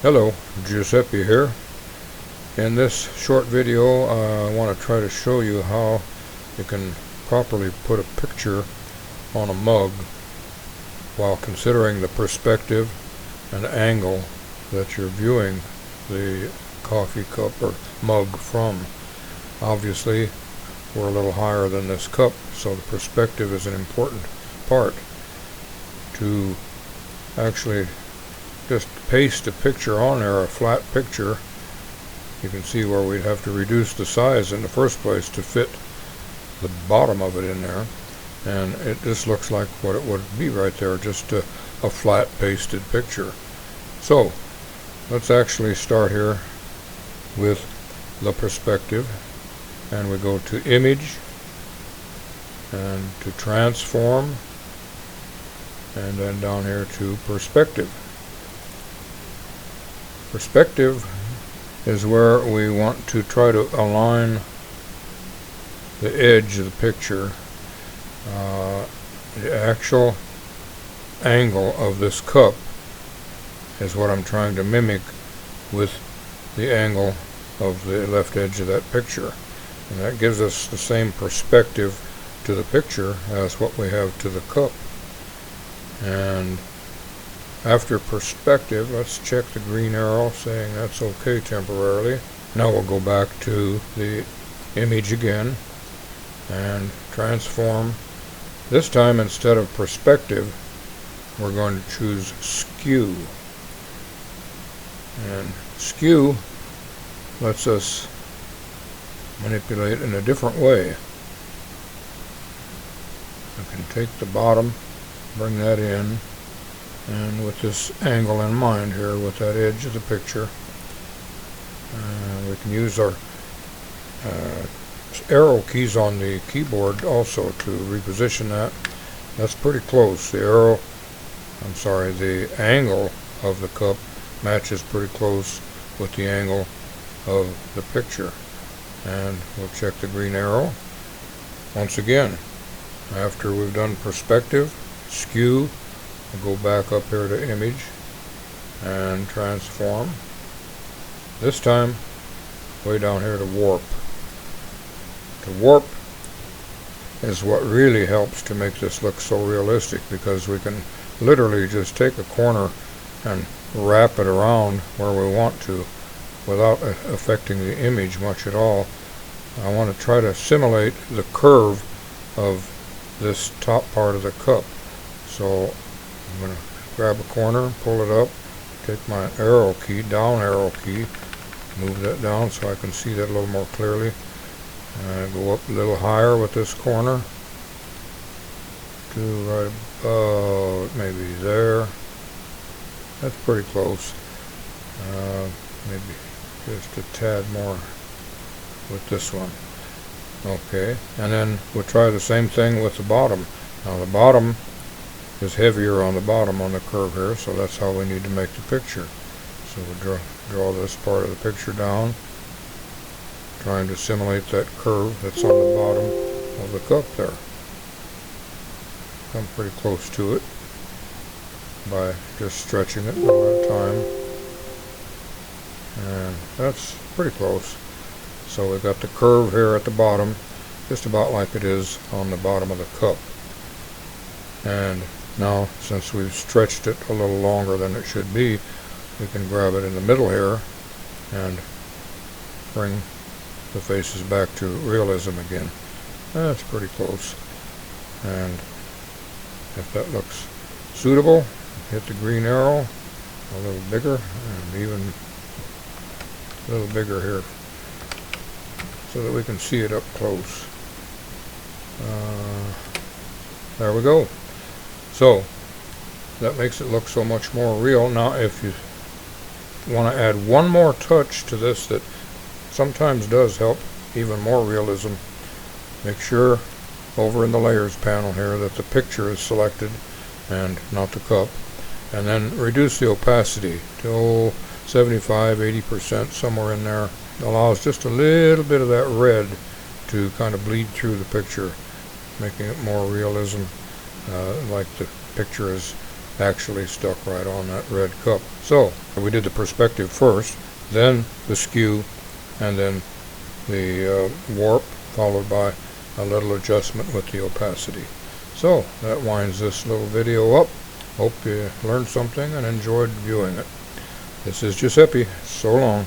Hello, Giuseppe here. In this short video I want to try to show you how you can properly put a picture on a mug while considering the perspective and angle that you're viewing the coffee cup or mug from. Obviously we're a little higher than this cup, so the perspective is an important part. To actually just paste a picture on there, a flat picture, you can see where we'd have to reduce the size in the first place to fit the bottom of it in there, and it just looks like what it would be right there, just a flat pasted picture. So let's actually start here with the perspective, and we go to image and to transform, and then down here to perspective. Perspective is where we want to try to align the edge of the picture, the actual angle of this cup is what I'm trying to mimic with the angle of the left edge of that picture, and that gives us the same perspective to the picture as what we have to the cup. And after perspective, let's check the green arrow saying that's okay temporarily. Now we'll go back to the image again and transform. This time, instead of perspective, we're going to choose skew. And skew lets us manipulate in a different way. I can take the bottom, bring that in, and with this angle in mind here, with that edge of the picture, we can use our arrow keys on the keyboard also to reposition that. That's pretty close. The angle of the cup matches pretty close with the angle of the picture. And we'll check the green arrow once again. After we've done perspective, skew, we'll go back up here to image and transform. This time way down here to warp. To warp is what really helps to make this look so realistic, because we can literally just take a corner and wrap it around where we want to without affecting the image much at all. I want to try to simulate the curve of this top part of the cup. So I'm going to grab a corner, pull it up, take my arrow key, down arrow key, move that down so I can see that a little more clearly. Go up a little higher with this corner to right about maybe there. That's pretty close. Maybe just a tad more with this one. Okay, and then we'll try the same thing with the bottom. Now the bottom is heavier on the bottom on the curve here, so that's how we need to make the picture. So we'll draw this part of the picture down, trying to simulate that curve that's on the bottom of the cup there. Come pretty close to it by just stretching it one at a time. And that's pretty close. So we've got the curve here at the bottom, just about like it is on the bottom of the cup. And now, since we've stretched it a little longer than it should be, we can grab it in the middle here and bring the faces back to realism again. That's pretty close. And if that looks suitable, hit the green arrow a little bigger, and even a little bigger here, so that we can see it up close. There we go. So that makes it look so much more real. Now if you want to add one more touch to this that sometimes does help even more realism, make sure over in the layers panel here that the picture is selected and not the cup, and then reduce the opacity to 75-80%, somewhere in there. It allows just a little bit of that red to kind of bleed through the picture, making it more realism, like the picture is actually stuck right on that red cup. So we did the perspective first, then the skew, and then the warp, followed by a little adjustment with the opacity. So that winds this little video up. Hope you learned something and enjoyed viewing it. This is Giuseppe. So long.